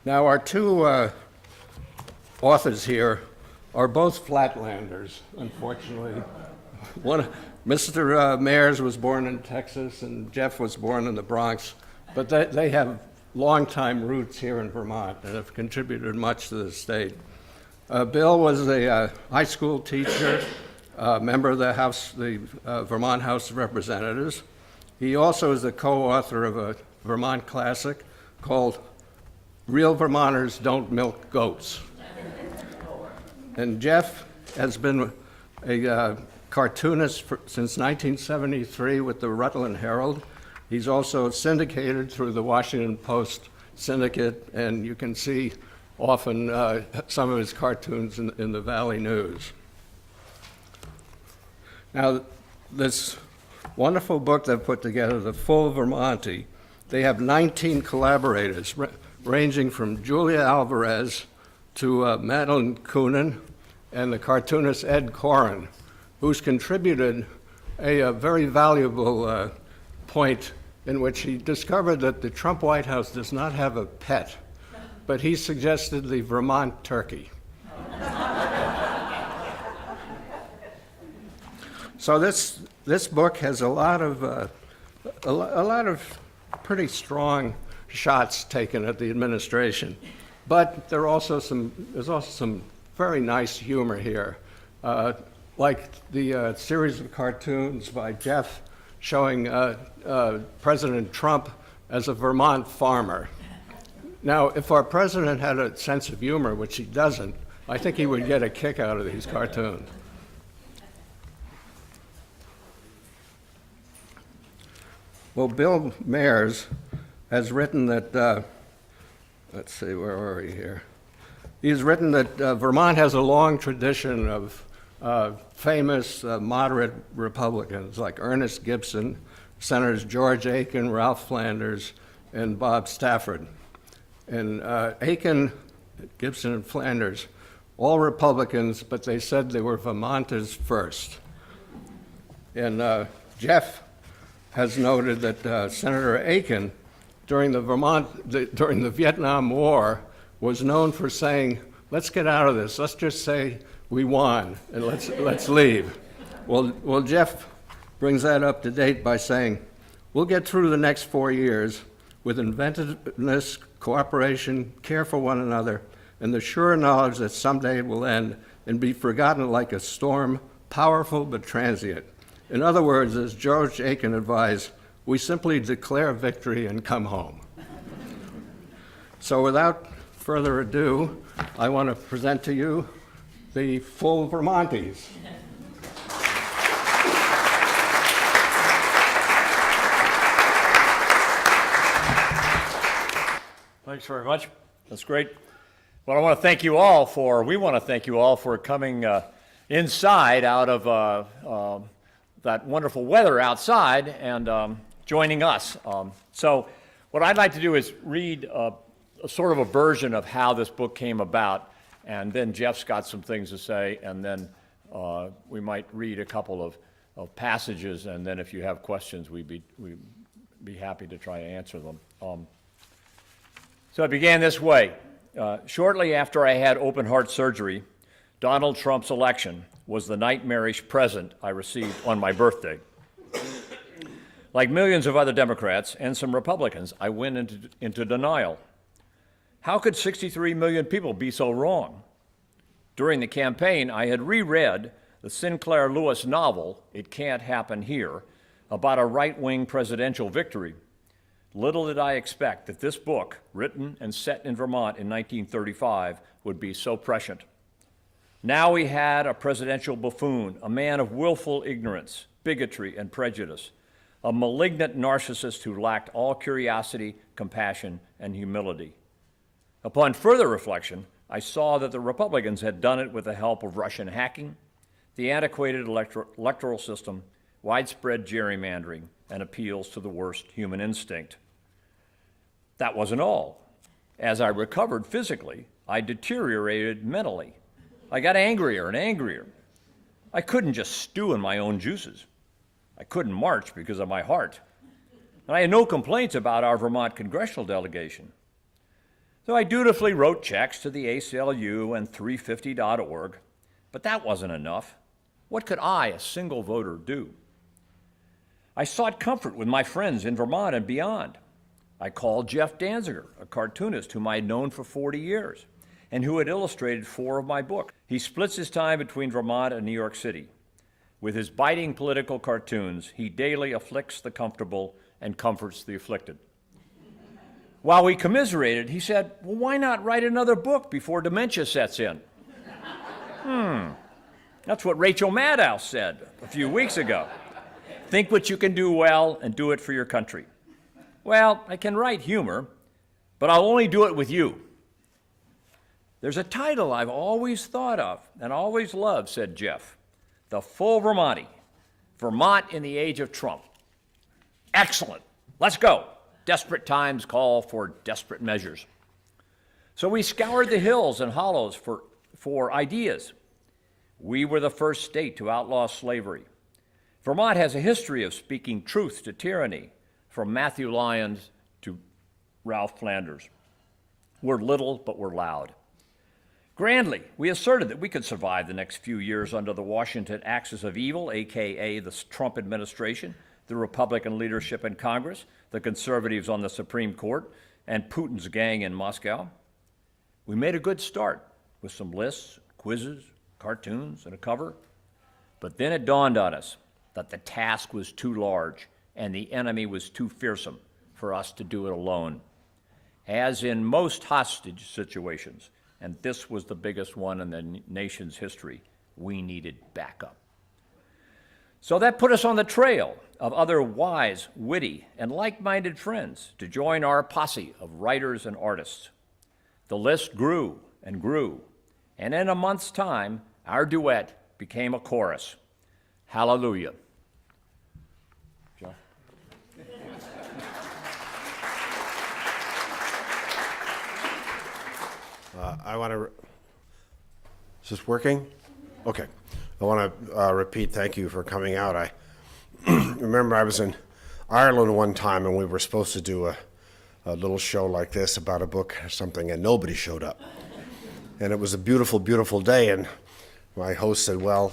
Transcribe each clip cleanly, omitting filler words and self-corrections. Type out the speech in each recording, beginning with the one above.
Now, our two authors here are both flatlanders, unfortunately. Mr. Mayers was born in Texas, and Jeff was born in the Bronx, but they have long-time roots here in Vermont and have contributed much to the state. Bill was a high school teacher, member of the Vermont House of Representatives. He also is the co-author of a Vermont classic called Real Vermonters Don't Milk Goats. And Jeff has been a cartoonist since 1973 with the Rutland Herald. He's also syndicated through the Washington Post Syndicate, and you can see often some of his cartoons in the Valley News. Now, this wonderful book they've put together, The Full Vermonte, they have 19 collaborators, ranging from Julia Alvarez to Madeline Coonan and the cartoonist Ed Koren, who's contributed a very valuable point in which he discovered that the Trump White House does not have a pet, but he suggested the Vermont turkey. So this book has a lot of pretty strong shots taken at the administration, but there's also some very nice humor here, like the series of cartoons by Jeff showing President Trump as a Vermont farmer. Now, if our president had a sense of humor, which he doesn't, I think he would get a kick out of these cartoons. Well, Bill Mayers has written that, let's see, where are we here? He's written that Vermont has a long tradition of famous moderate Republicans like Ernest Gibson, Senators George Aiken, Ralph Flanders, and Bob Stafford. And Aiken, Gibson, and Flanders, all Republicans, but they said they were Vermonters first. And Jeff has noted that Senator Aiken, during the Vietnam War, was known for saying, "Let's get out of this. Let's just say we won, and let's leave." Well, Jeff brings that up to date by saying, "We'll get through the next 4 years with inventiveness, cooperation, care for one another, and the sure knowledge that someday it will end and be forgotten like a storm, powerful but transient." In other words, as George Aiken advised, we simply declare victory and come home. So without further ado, I want to present to you the Full Vermontes. Thanks very much. That's great. Well, we want to thank you all for coming inside out of that wonderful weather outside and joining us. So what I'd like to do is read a sort of a version of how this book came about, and then Jeff's got some things to say, and then we might read a couple of passages, and then if you have questions, we'd be happy to try to answer them. So it began this way. Shortly after I had open heart surgery, Donald Trump's election was the nightmarish present I received on my birthday. Like millions of other Democrats and some Republicans, I went into denial. How could 63 million people be so wrong? During the campaign, I had reread the Sinclair Lewis novel, It Can't Happen Here, about a right-wing presidential victory. Little did I expect that this book, written and set in Vermont in 1935, would be so prescient. Now we had a presidential buffoon, a man of willful ignorance, bigotry, and prejudice, a malignant narcissist who lacked all curiosity, compassion, and humility. Upon further reflection, I saw that the Republicans had done it with the help of Russian hacking, the antiquated electoral system, widespread gerrymandering, and appeals to the worst human instinct. That wasn't all. As I recovered physically, I deteriorated mentally. I got angrier and angrier. I couldn't just stew in my own juices. I couldn't march because of my heart. And I had no complaints about our Vermont congressional delegation. So I dutifully wrote checks to the ACLU and 350.org, but that wasn't enough. What could I, a single voter, do? I sought comfort with my friends in Vermont and beyond. I called Jeff Danziger, a cartoonist whom I had known for 40 years and who had illustrated 4 of my books. He splits his time between Vermont and New York City. With his biting political cartoons, he daily afflicts the comfortable and comforts the afflicted. While we commiserated, he said, well, why not write another book before dementia sets in? That's what Rachel Maddow said a few weeks ago. Think what you can do well and do it for your country. Well, I can write humor, but I'll only do it with you. There's a title I've always thought of and always loved, said Jeff. The Full Vermonty, Vermont in the Age of Trump. Excellent. Let's go. Desperate times call for desperate measures. So we scoured the hills and hollows for ideas. We were the first state to outlaw slavery. Vermont has a history of speaking truth to tyranny, from Matthew Lyons to Ralph Flanders. We're little, but we're loud. Grandly, we asserted that we could survive the next few years under the Washington axis of evil, AKA the Trump administration, the Republican leadership in Congress, the conservatives on the Supreme Court, and Putin's gang in Moscow. We made a good start with some lists, quizzes, cartoons, and a cover. But then it dawned on us that the task was too large and the enemy was too fearsome for us to do it alone. As in most hostage situations, and this was the biggest one in the nation's history, we needed backup. So that put us on the trail of other wise, witty, and like-minded friends to join our posse of writers and artists. The list grew and grew, and in a month's time, our duet became a chorus. Hallelujah. Joe? I want to, is this working? Okay. I want to repeat thank you for coming out. I remember I was in Ireland one time and we were supposed to do a little show like this about a book or something, and nobody showed up. And it was a beautiful, beautiful day, and my host said, well,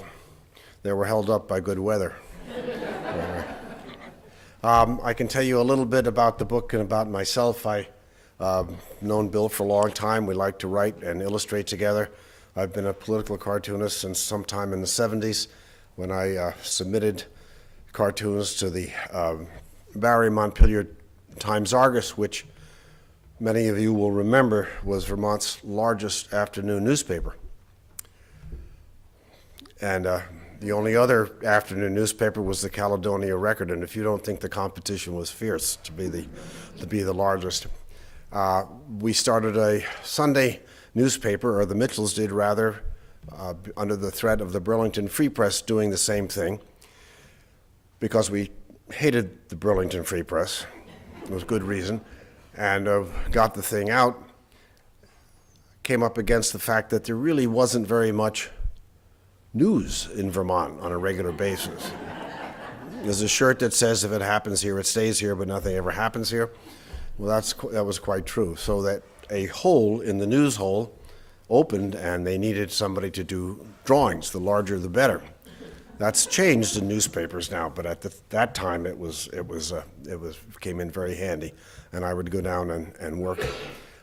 they were held up by good weather. I can tell you a little bit about the book and about myself. I've known Bill for a long time. We like to write and illustrate together. I've been a political cartoonist since sometime in the 70s when I submitted cartoons to the Barre Montpelier Times-Argus, which many of you will remember was Vermont's largest afternoon newspaper. And the only other afternoon newspaper was the Caledonia Record, and if you don't think the competition was fierce to be the largest. We started a Sunday newspaper, or the Mitchells did rather, under the threat of the Burlington Free Press doing the same thing, because we hated the Burlington Free Press. It was good reason, and got the thing out. Came up against the fact that there really wasn't very much news in Vermont on a regular basis. There's a shirt that says if it happens here, it stays here, but nothing ever happens here. Well, that was quite true. So that a hole in the news hole opened, and they needed somebody to do drawings. The larger, the better. That's changed in newspapers now, but at that time it came in very handy, and I would go down and work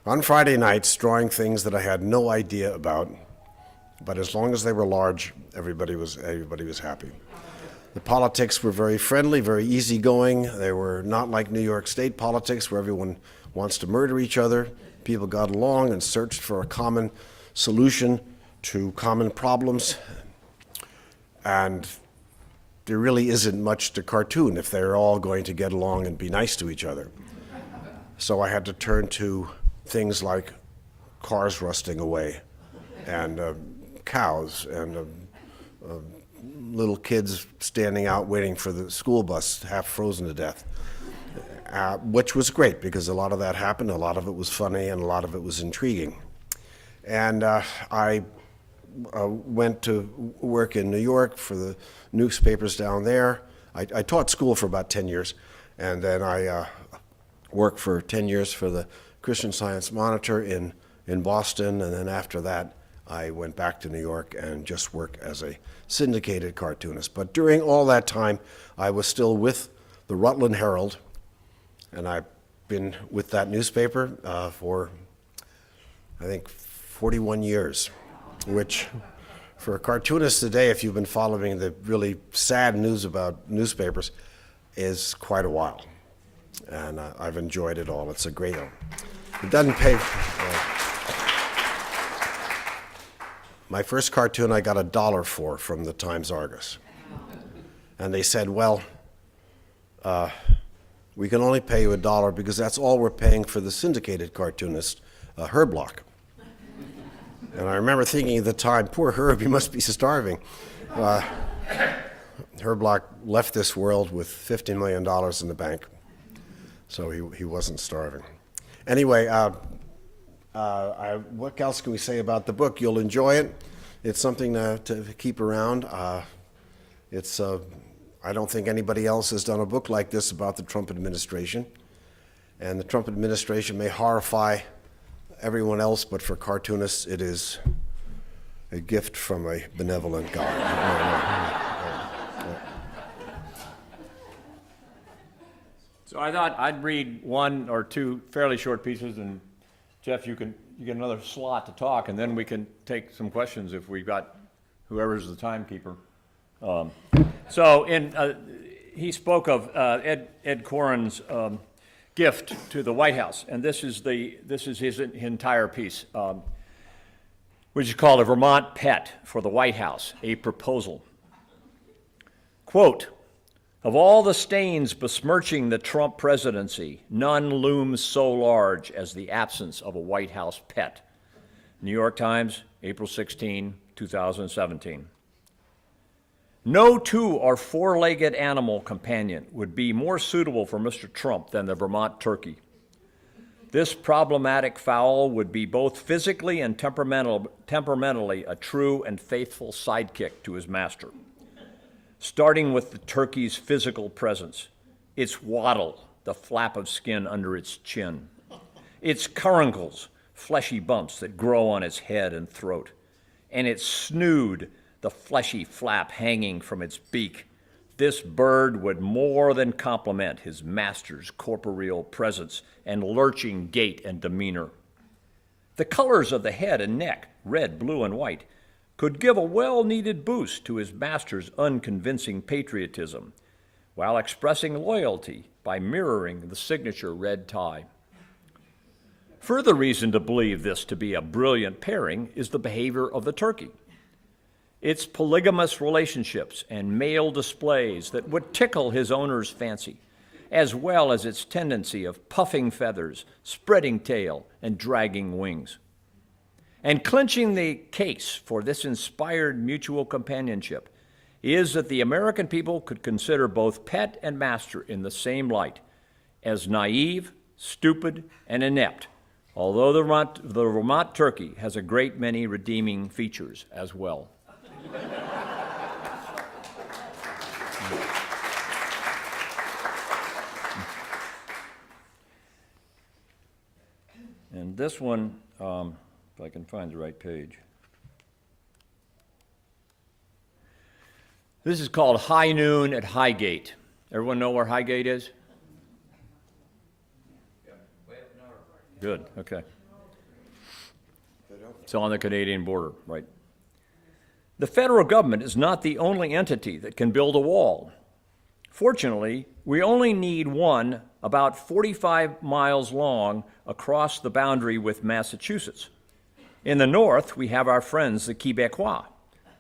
on Friday nights drawing things that I had no idea about. But as long as they were large, everybody was happy. The politics were very friendly, very easygoing. They were not like New York State politics, where everyone wants to murder each other. People got along and searched for a common solution to common problems. And there really isn't much to cartoon if they're all going to get along and be nice to each other. So I had to turn to things like cars rusting away, and cows, and little kids standing out waiting for the school bus, half frozen to death, which was great because a lot of that happened. A lot of it was funny and a lot of it was intriguing. And I went to work in New York for the newspapers down there. I taught school for about 10 years, and then I worked for 10 years for the Christian Science Monitor in Boston, and then after that, I went back to New York and just worked as a syndicated cartoonist. But during all that time, I was still with the Rutland Herald, and I've been with that newspaper for, I think, 41 years, which for a cartoonist today, if you've been following the really sad news about newspapers, is quite a while. And I've enjoyed it all. It's a great one. It doesn't pay. My first cartoon I got $1 for from the Times Argus. And they said, well, we can only pay you $1 because that's all we're paying for the syndicated cartoonist, Herb Block. And I remember thinking at the time, poor Herb, he must be starving. Herb Block left this world with $15 million in the bank, so he wasn't starving. Anyway, what else can we say about the book? You'll enjoy it. It's something to keep around. I don't think anybody else has done a book like this about the Trump administration. And the Trump administration may horrify everyone else, but for cartoonists, it is a gift from a benevolent God. So I thought I'd read one or two fairly short pieces, and Jeff, you get another slot to talk, and then we can take some questions if we've got whoever's the timekeeper. He spoke of Ed Koren's gift to the White House, and this is his entire piece, which is called "A Vermont Pet for the White House: A Proposal." Quote, "Of all the stains besmirching the Trump presidency, none looms so large as the absence of a White House pet." New York Times, April 16, 2017. No two or four-legged animal companion would be more suitable for Mr. Trump than the Vermont turkey. This problematic fowl would be both physically and temperamentally a true and faithful sidekick to his master. Starting with the turkey's physical presence, its waddle, the flap of skin under its chin, its caruncles, fleshy bumps that grow on its head and throat, and its snood, the fleshy flap hanging from its beak, this bird would more than complement his master's corporeal presence and lurching gait and demeanor. The colors of the head and neck, red, blue, and white, could give a well-needed boost to his master's unconvincing patriotism, while expressing loyalty by mirroring the signature red tie. Further reason to believe this to be a brilliant pairing is the behavior of the turkey. Its polygamous relationships and male displays that would tickle his owner's fancy, as well as its tendency of puffing feathers, spreading tail, and dragging wings. And clinching the case for this inspired mutual companionship is that the American people could consider both pet and master in the same light, as naive, stupid, and inept, although the Vermont turkey has a great many redeeming features as well. And this one, if I can find the right page. This is called High Noon at Highgate. Everyone know where Highgate is? Good, okay. It's on the Canadian border, right? The federal government is not the only entity that can build a wall. Fortunately, we only need one about 45 miles long across the boundary with Massachusetts. In the north, we have our friends, the Quebecois.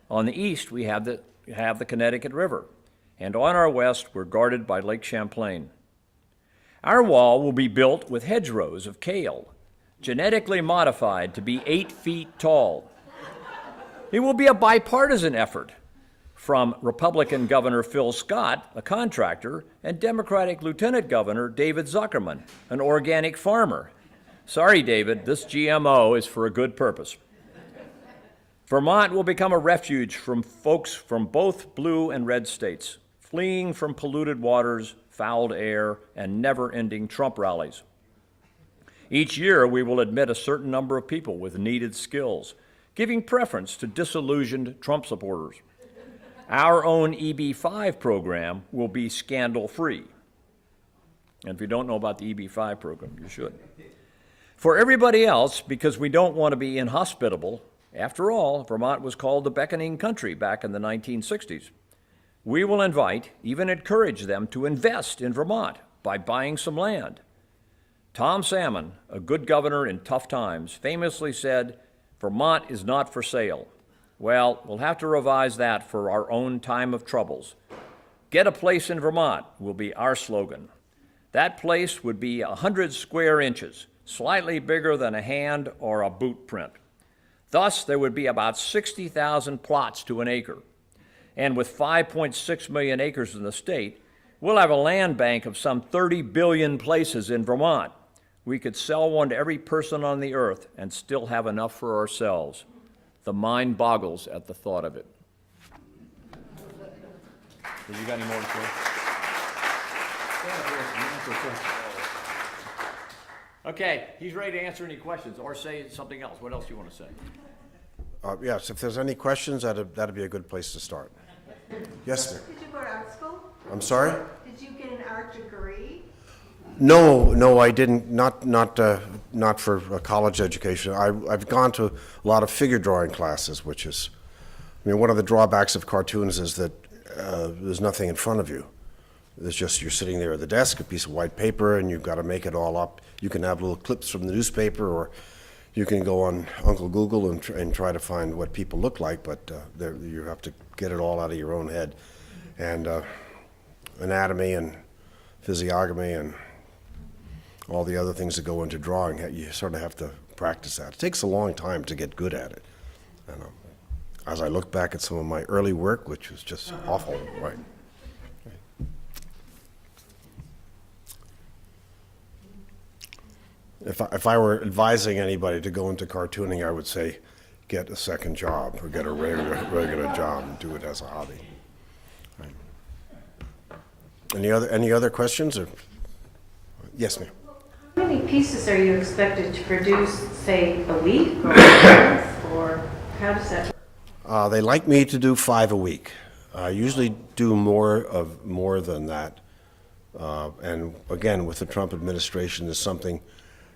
On the east, we have the Connecticut River. And on our west, we're guarded by Lake Champlain. Our wall will be built with hedgerows of kale, genetically modified to be 8 feet tall. It will be a bipartisan effort from Republican Governor Phil Scott, a contractor, and Democratic Lieutenant Governor David Zuckerman, an organic farmer. Sorry, David, this GMO is for a good purpose. Vermont will become a refuge from folks from both blue and red states, fleeing from polluted waters, fouled air, and never-ending Trump rallies. Each year, we will admit a certain number of people with needed skills, giving preference to disillusioned Trump supporters. Our own EB-5 program will be scandal-free. And if you don't know about the EB-5 program, you should. For everybody else, because we don't want to be inhospitable, after all, Vermont was called the beckoning country back in the 1960s. We will invite, even encourage them to invest in Vermont by buying some land. Tom Salmon, a good governor in tough times, famously said, "Vermont is not for sale." Well, we'll have to revise that for our own time of troubles. "Get a place in Vermont" will be our slogan. That place would be 100 square inches, slightly bigger than a hand or a boot print. Thus, there would be about 60,000 plots to an acre. And with 5.6 million acres in the state, we'll have a land bank of some 30 billion places in Vermont. We could sell one to every person on the earth and still have enough for ourselves. The mind boggles at the thought of it. Have you got any more to say? Okay, he's ready to answer any questions or say something else. What else do you want to say? Yes, if there's any questions, that'd be a good place to start. Yes, sir. Did you go to art school? I'm sorry? Did you get an art degree? No, I didn't. Not for a college education. I've gone to a lot of figure drawing classes, which is, I mean, one of the drawbacks of cartoons is that there's nothing in front of you. It's just you're sitting there at the desk, a piece of white paper, and you've got to make it all up. You can have little clips from the newspaper, or you can go on Uncle Google and try to find what people look like, but you have to get it all out of your own head. And anatomy and physiognomy and all the other things that go into drawing, you sort of have to practice that. It takes a long time to get good at it. And as I look back at some of my early work, which was just awful, right? If I were advising anybody to go into cartooning, I would say get a second job or get a regular job and do it as a hobby. Right. Any other questions? Or yes, ma'am. How many pieces are you expected to produce, say, a week or a month, or how does that work? They like me to do 5 a week. I usually do more than that. And again, with the Trump administration, there's something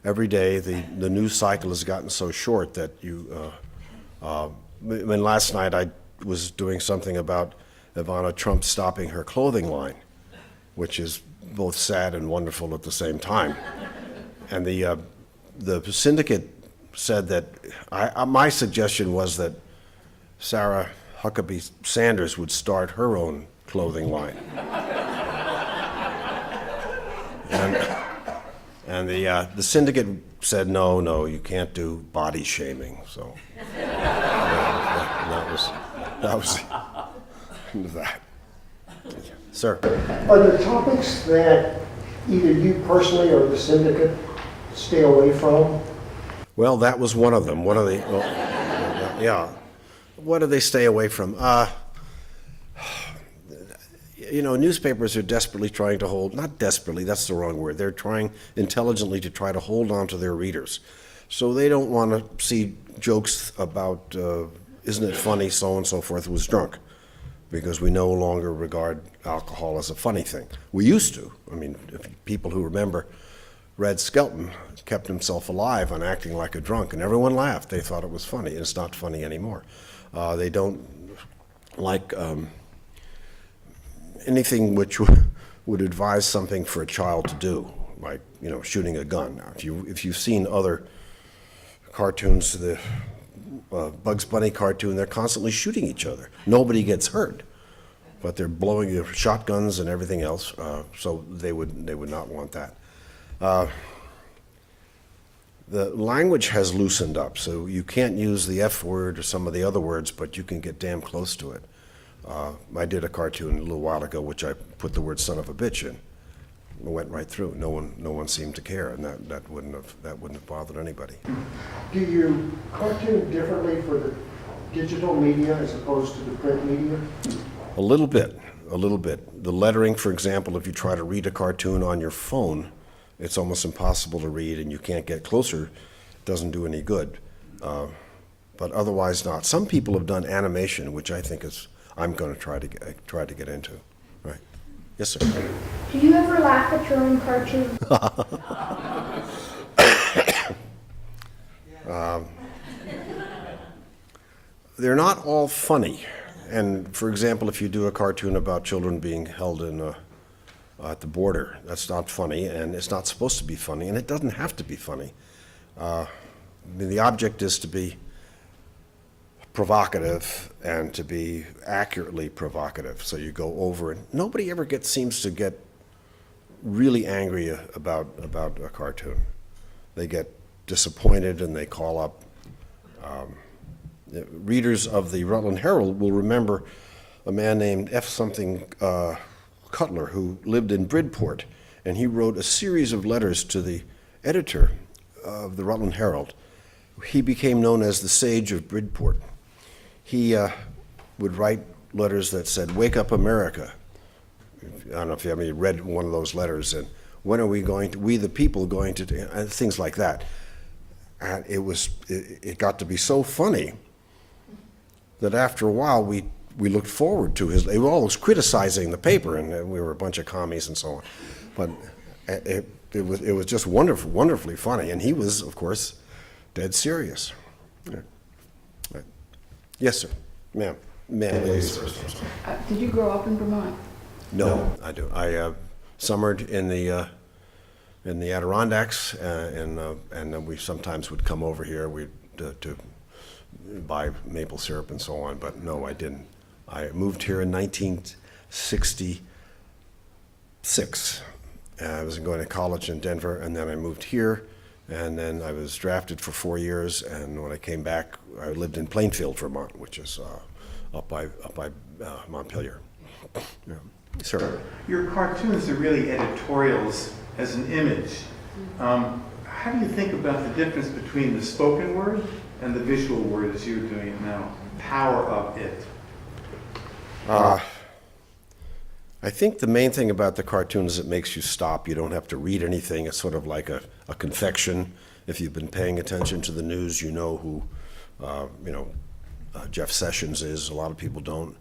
every day. The news cycle has gotten so short that last night I was doing something about Ivana Trump stopping her clothing line, which is both sad and wonderful at the same time. And the syndicate said that my suggestion was that Sarah Huckabee Sanders would start her own clothing line. And the syndicate said, no, you can't do body shaming. So that was that. Sir. Are there topics that either you personally or the syndicate stay away from? Well, that was one of them. What do they stay away from? Newspapers are desperately trying to hold, not desperately, that's the wrong word, they're trying intelligently to try to hold on to their readers. So they don't want to see jokes about, isn't it funny so-and-so forth was drunk, because we no longer regard alcohol as a funny thing. We used to. I mean, people who remember Red Skelton kept himself alive on acting like a drunk, and everyone laughed. They thought it was funny, and it's not funny anymore. They don't like anything which would advise something for a child to do, like shooting a gun. Now, if you've seen other cartoons, the Bugs Bunny cartoon, they're constantly shooting each other. Nobody gets hurt, but they're blowing your shotguns and everything else. So they would not want that. The language has loosened up, so you can't use the F word or some of the other words, but you can get damn close to it. I did a cartoon a little while ago which I put the word "son of a bitch" in. It went right through. No one seemed to care, and that wouldn't have bothered anybody. Do you cartoon differently for the digital media as opposed to the print media? A little bit. The lettering, for example, if you try to read a cartoon on your phone, it's almost impossible to read, and you can't get closer. It doesn't do any good. But otherwise not. Some people have done animation, which I think is, I'm going to try to get into. Right. Yes, sir. Do you ever laugh at your own cartoons? They're not all funny. And for example, if you do a cartoon about children being held in at the border, that's not funny, and it's not supposed to be funny, and it doesn't have to be funny. I mean, the object is to be provocative and to be accurately provocative. So you go over it. Nobody ever seems to get really angry about a cartoon. They get disappointed and they call up. Readers of the Rutland Herald will remember a man named F. something Cutler who lived in Bridport, and he wrote a series of letters to the editor of the Rutland Herald. He became known as the Sage of Bridport. He would write letters that said, "Wake up, America." I don't know if you ever read one of those letters, and when are we going to, we the people going to, things like that. And it got to be so funny that after a while we looked forward to his, they were always criticizing the paper, and we were a bunch of commies and so on. But it was just wonderfully funny, and he was, of course, dead serious. Yeah. Right. Yes, sir. Ma'am. Ladies first. Did you grow up in Vermont? No, I do. I summered in the Adirondacks, and then we sometimes would come over here to buy maple syrup and so on. But no, I didn't. I moved here in 1966. I was going to college in Denver, and then I moved here, and then I was drafted for 4 years. And when I came back, I lived in Plainfield, Vermont, which is up by Montpelier. Yeah. Sir. Your cartoons are really editorials as an image. How do you think about the difference between the spoken word and the visual word as you're doing it now? Power of it. I think the main thing about the cartoon is it makes you stop. You don't have to read anything. It's sort of like a confection. If you've been paying attention to the news, you know who Jeff Sessions is. A lot of people don't.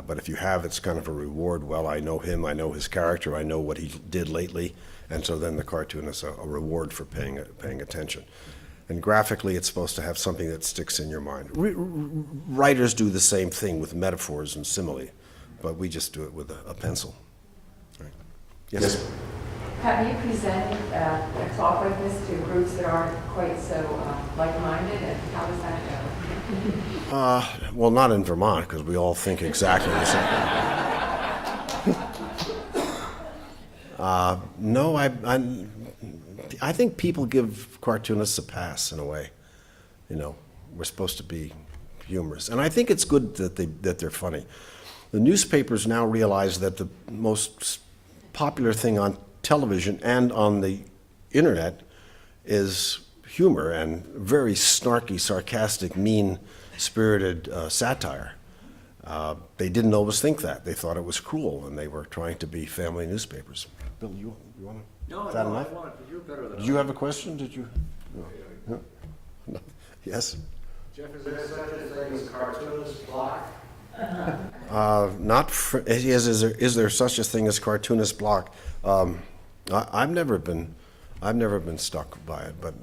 But if you have, it's kind of a reward. Well, I know him, I know his character, I know what he did lately, and so then the cartoon is a reward for paying attention. And graphically, it's supposed to have something that sticks in your mind. Writers do the same thing with metaphors and simile, but we just do it with a pencil. Right. Yes? Have you presented a talk like this to groups that aren't quite so like-minded, and how does that go? Well, not in Vermont, because we all think exactly the same. No, I think people give cartoonists a pass in a way. You know, we're supposed to be humorous, and I think it's good that they're funny. The newspapers now realize that the most popular thing on television and on the internet is humor and very snarky, sarcastic, mean-spirited satire. They didn't always think that. They thought it was cruel, and they were trying to be family newspapers. Bill, you want to? No, is that no, enough? I want it, you're better than Did you have a question? Did you? No. No. Yes? Jeff, is there such a thing as cartoonist block? Is there such a thing as cartoonist block? I've never been stuck by it, but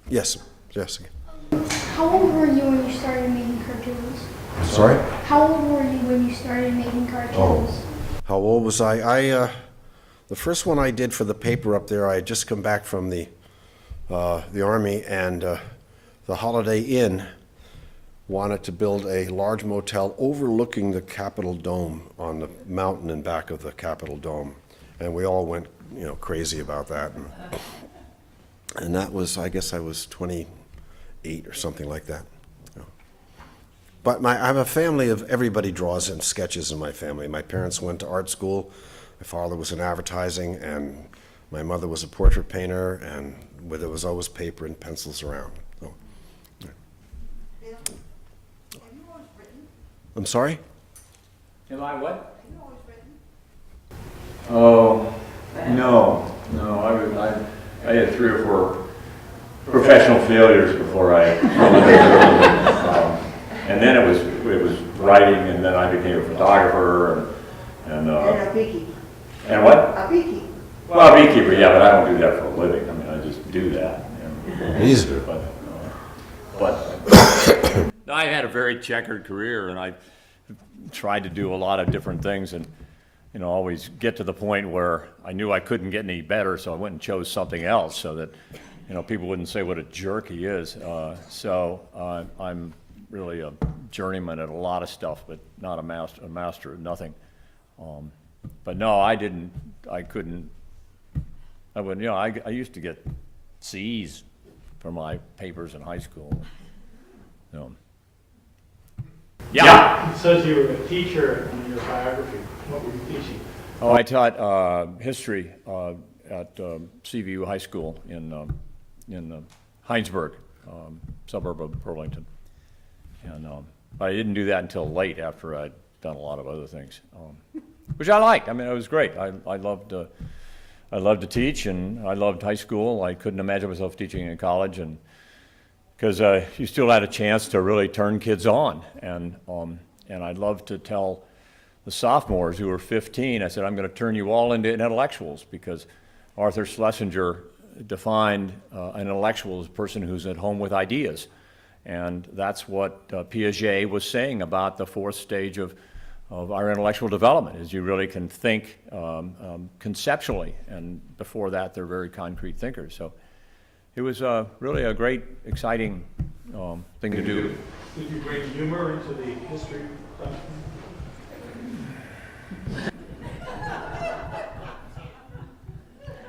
yes, Jessica. How old were you when you started making cartoons? Sorry? How old were you when you started making cartoons? How old was I? The first one I did for the paper up there, I had just come back from the Army, and the Holiday Inn wanted to build a large motel overlooking the Capitol Dome on the mountain in back of the Capitol Dome. And we all went, crazy about that. And that was, I guess I was 28 or something like that. But I have a family of everybody draws and sketches in my family. My parents went to art school. My father was in advertising, and my mother was a portrait painter, and there was always paper and pencils around. So, yeah. Have you always written? I'm sorry? Am I what? Have you always written? Oh, no. I had 3 or 4 professional failures before I and then it was writing, and then I became a photographer, and a beekeeper. and what? A beekeeper. Well, a beekeeper, yeah, but I don't do that for a living. I mean, I just do that. Easy. But I had a very checkered career, and I tried to do a lot of different things, and always get to the point where I knew I couldn't get any better, so I went and chose something else, so that people wouldn't say what a jerk he is. So I'm really a journeyman at a lot of stuff, but not a master at nothing. But no, I couldn't. I wouldn't. I used to get C's for my papers in high school. Yeah. It says you were a teacher in your biography. What were you teaching? Oh, I taught history at CVU High School in Heinsberg, suburb of Burlington. And but I didn't do that until late, after I'd done a lot of other things, which I liked. I mean, it was great. I loved to teach, and I loved high school. I couldn't imagine myself teaching in college, and because you still had a chance to really turn kids on. And I'd love to tell the sophomores who were 15, I said, I'm going to turn you all into intellectuals, because Arthur Schlesinger defined an intellectual as a person who's at home with ideas. And that's what Piaget was saying about the 4th stage of our intellectual development, is you really can think conceptually, and before that they're very concrete thinkers. So it was really a great, exciting thing to do. Did you bring humor into the history class?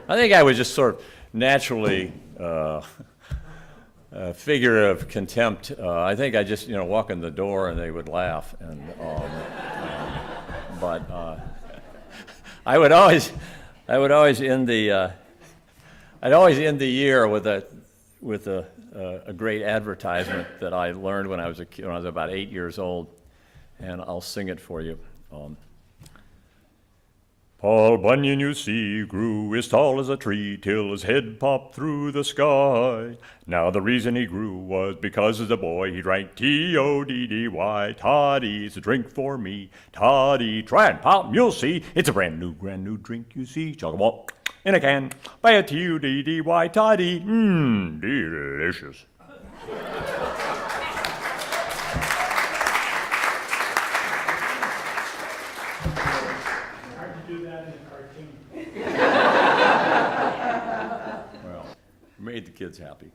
I think I was just sort of naturally a figure of contempt. I think I just, walk in the door and they would laugh, and but I would always end the I'd always end the year with a great advertisement that I learned when I was when I was about 8 years old, and I'll sing it for you. Paul Bunyan, you see, grew as tall as a tree till his head popped through the sky. Now the reason he grew was because as a boy he drank T-O-D-D-Y. Toddy's a drink for me. Toddy, try and pop, you'll see. It's a brand new drink, you see. Chug-a-walk in a can by a T-O-D-D-Y. Toddy, delicious. Made the kids happy.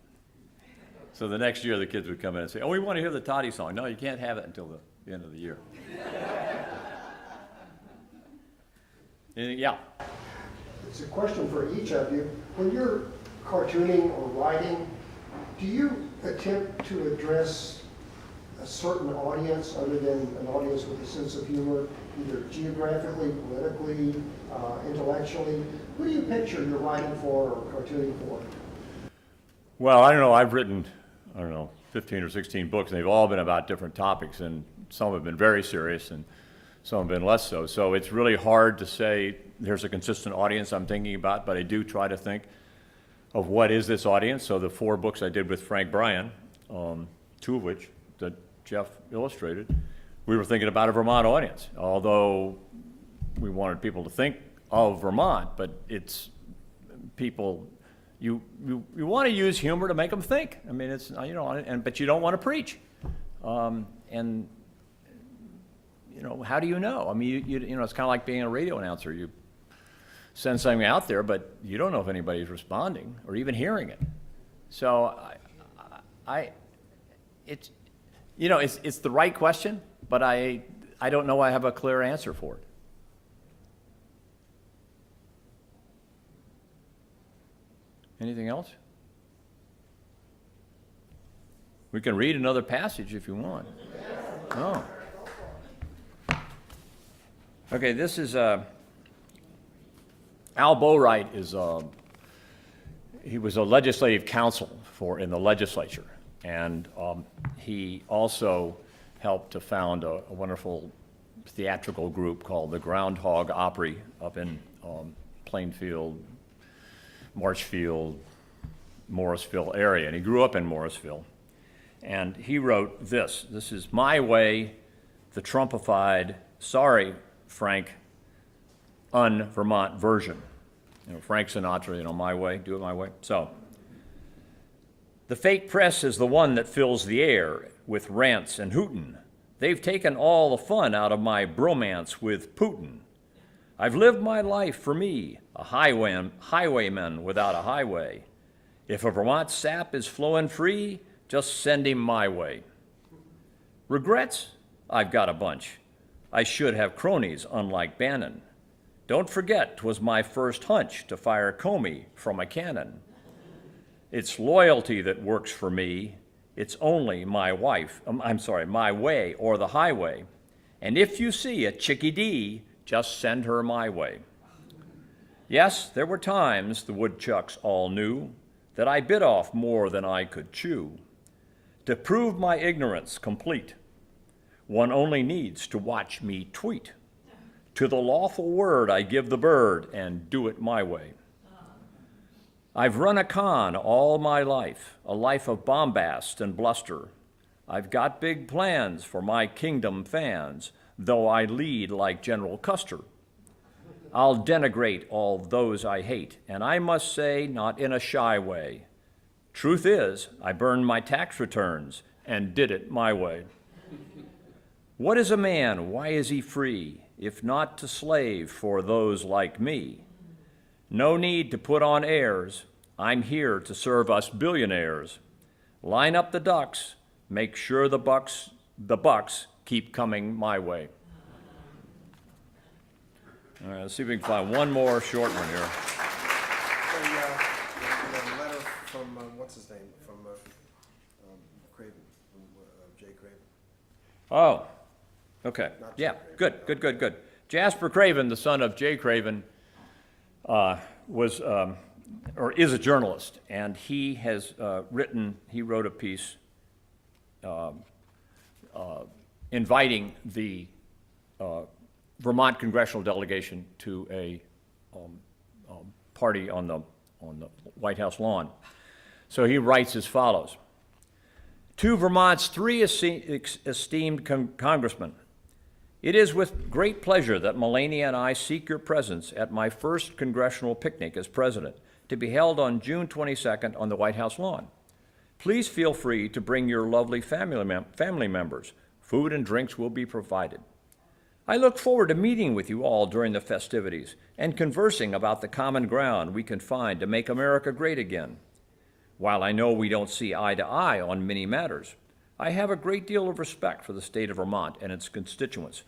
So the next year the kids would come in and say, oh, we want to hear the Toddy song. No, you can't have it until the end of the year. Yeah. It's a question for each of you. When you're cartooning or writing, do you attempt to address a certain audience other than an audience with a sense of humor, either geographically, politically, intellectually? Who do you picture you're writing for or cartooning for? Well, I don't know. I've written, 15 or 16 books, and they've all been about different topics, and some have been very serious, and some have been less so. So it's really hard to say there's a consistent audience I'm thinking about, but I do try to think of what is this audience. So the 4 books I did with Frank Bryan, 2 of which that Jeff illustrated, we were thinking about a Vermont audience, although we wanted people to think of Vermont, but it's people. You want to use humor to make them think. I mean, it's but you don't want to preach, and how do you know? I mean, it's kind of like being a radio announcer. You send something out there, but you don't know if anybody's responding or even hearing it. So it's the right question, but I don't know I have a clear answer for it. Anything else? We can read another passage if you want. Oh. Okay, this is Al Bowright is he was a legislative counsel in the legislature, and he also helped to found a wonderful theatrical group called the Groundhog Opry up in Plainfield, Marshfield, Morrisville area, and he grew up in Morrisville. And he wrote this. This is My Way, the Trumpified, sorry, Frank, un-Vermont version. You know, Frank Sinatra, you know, My Way, do it my way. So, the fake press is the one that fills the air with rants and hootin'. They've taken all the fun out of my bromance with Putin. I've lived my life for me, a highwayman without a highway. If a Vermont sap is flowing free, just send him my way. Regrets? I've got a bunch. I should have cronies, unlike Bannon. Don't forget 'twas my first hunch to fire Comey from a cannon. It's loyalty that works for me. It's only my my way or the highway. And if you see a chickie D, just send her my way. Yes, there were times, the woodchucks all knew, that I bit off more than I could chew. To prove my ignorance complete, one only needs to watch me tweet. To the lawful word I give the bird and do it my way. I've run a con all my life, a life of bombast and bluster. I've got big plans for my kingdom fans, though I lead like General Custer. I'll denigrate all those I hate, and I must say, not in a shy way. Truth is, I burned my tax returns and did it my way. What is a man? Why is he free, if not to slave for those like me? No need to put on airs. I'm here to serve us billionaires. Line up the ducks. Make sure the bucks keep coming my way. All right, let's see if we can find one more short one here. The letter from, what's his name, from Craven, from Jay Craven. Oh, okay. Not Yeah, Jay good. Jasper Craven, the son of Jay Craven, was or is a journalist, and he has he wrote a piece inviting the Vermont congressional delegation to a party on the White House lawn. So he writes as follows. To Vermont's three esteemed congressmen, it is with great pleasure that Melania and I seek your presence at my first congressional picnic as president, to be held on June 22nd on the White House lawn. Please feel free to bring your lovely family members. Food and drinks will be provided. I look forward to meeting with you all during the festivities and conversing about the common ground we can find to make America great again. While I know we don't see eye to eye on many matters, I have a great deal of respect for the state of Vermont and its constituents.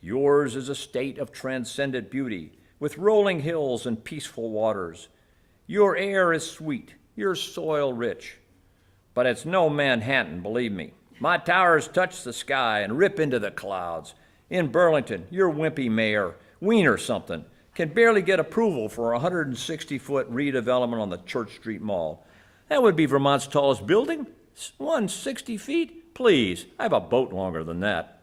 Yours is a state of transcendent beauty, with rolling hills and peaceful waters. Your air is sweet, your soil rich. But it's no Manhattan, believe me. My towers touch the sky and rip into the clouds. In Burlington, your wimpy mayor, Wiener something, can barely get approval for a 160-foot redevelopment on the Church Street Mall. That would be Vermont's tallest building. 160 feet? Please, I have a boat longer than that.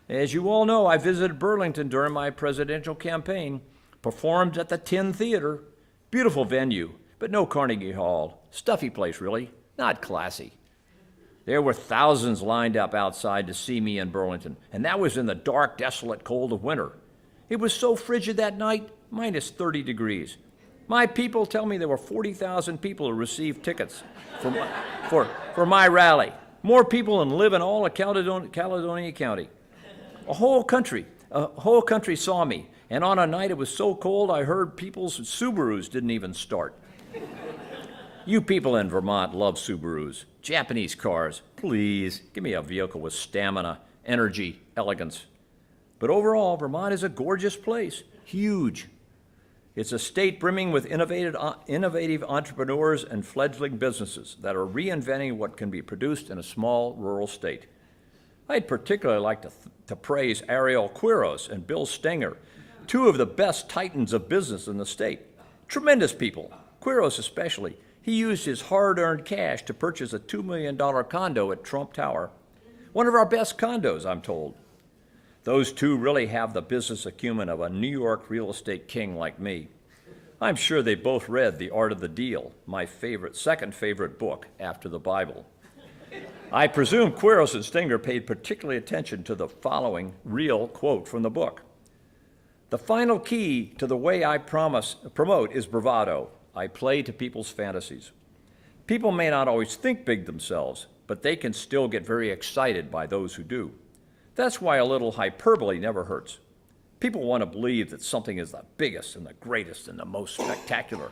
As you all know, I visited Burlington during my presidential campaign, performed at the Tin Theater. Beautiful venue, but no Carnegie Hall. Stuffy place, really. Not classy. There were thousands lined up outside to see me in Burlington, and that was in the dark, desolate cold of winter. It was so frigid that night, minus 30 degrees. My people tell me there were 40,000 people who received tickets for my rally. More people than live in all of Caledonia County. A whole country saw me, and on a night it was so cold I heard people's Subarus didn't even start. You people in Vermont love Subarus, Japanese cars. Please, give me a vehicle with stamina, energy, elegance. But overall, Vermont is a gorgeous place, huge. It's a state brimming with innovative entrepreneurs and fledgling businesses that are reinventing what can be produced in a small rural state. I'd particularly like to praise Ariel Quiros and Bill Stenger, two of the best titans of business in the state. Tremendous people, Quiros especially. He used his hard-earned cash to purchase a $2 million condo at Trump Tower. One of our best condos, I'm told. Those two really have the business acumen of a New York real estate king like me. I'm sure they both read The Art of the Deal, my second favorite book after the Bible. I presume Quiros and Stenger paid particular attention to the following real quote from the book. The final key to the way I promote is bravado. I play to people's fantasies. People may not always think big themselves, but they can still get very excited by those who do. That's why a little hyperbole never hurts. People want to believe that something is the biggest and the greatest and the most spectacular.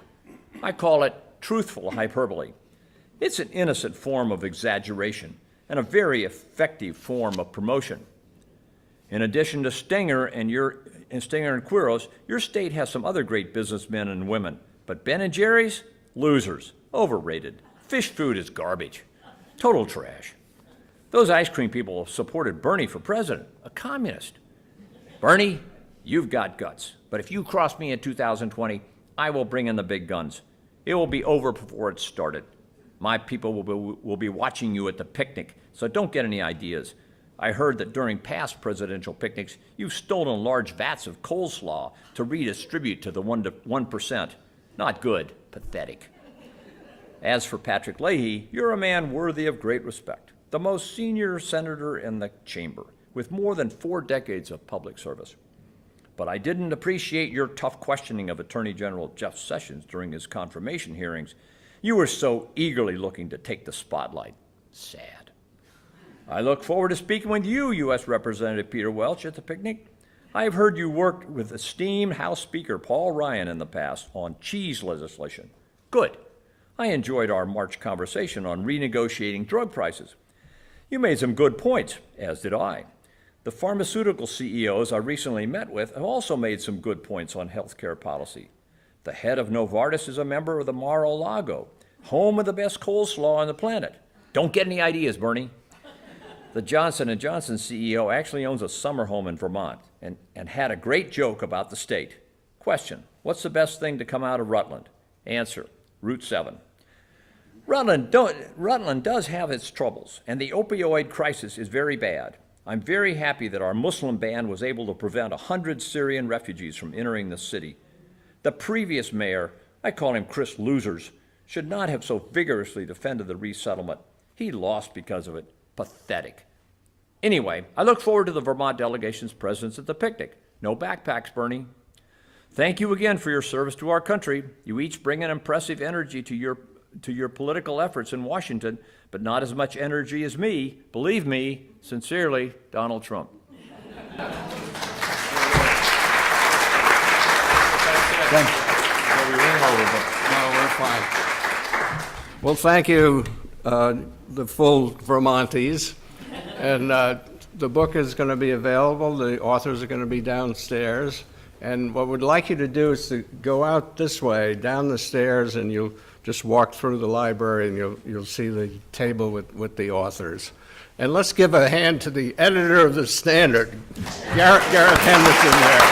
I call it truthful hyperbole. It's an innocent form of exaggeration and a very effective form of promotion. In addition to Stenger and Quiros, your state has some other great businessmen and women, but Ben & Jerry's, losers, overrated. Fish food is garbage, total trash. Those ice cream people supported Bernie for president, a communist. Bernie, you've got guts, but if you cross me in 2020, I will bring in the big guns. It will be over before it started. My people will be watching you at the picnic, so don't get any ideas. I heard that during past presidential picnics, you've stolen large vats of coleslaw to redistribute to the 1%. Not good, pathetic. As for Patrick Leahy, you're a man worthy of great respect, the most senior senator in the chamber, with more than 4 decades of public service. But I didn't appreciate your tough questioning of Attorney General Jeff Sessions during his confirmation hearings. You were so eagerly looking to take the spotlight. Sad. I look forward to speaking with you, U.S. Representative Peter Welch, at the picnic. I have heard you worked with esteemed House Speaker Paul Ryan in the past on cheese legislation. Good. I enjoyed our March conversation on renegotiating drug prices. You made some good points, as did I. The pharmaceutical CEOs I recently met with have also made some good points on healthcare policy. The head of Novartis is a member of the Mar-a-Lago, home of the best coleslaw on the planet. Don't get any ideas, Bernie. The Johnson & Johnson CEO actually owns a summer home in Vermont and had a great joke about the state. Question, what's the best thing to come out of Rutland? Answer, Route 7. Rutland does have its troubles, and the opioid crisis is very bad. I'm very happy that our Muslim ban was able to prevent 100 Syrian refugees from entering the city. The previous mayor, I call him Chris Losers, should not have so vigorously defended the resettlement. He lost because of it. Pathetic. Anyway, I look forward to the Vermont delegation's presence at the picnic. No backpacks, Bernie. Thank you again for your service to our country. You each bring an impressive energy to your political efforts in Washington, but not as much energy as me. Believe me, sincerely, Donald Trump. Thank you. No, we're fine. Well, thank you, the full Vermonties. And the book is going to be available. The authors are going to be downstairs. And what we'd like you to do is to go out this way, down the stairs, and you'll just walk through the library and you'll see the table with the authors. And let's give a hand to the editor of the Standard, Gareth Henderson there.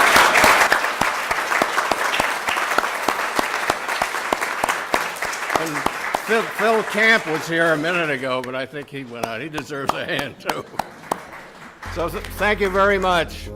And Phil Camp was here a minute ago, but I think he went out. He deserves a hand too. So thank you very much.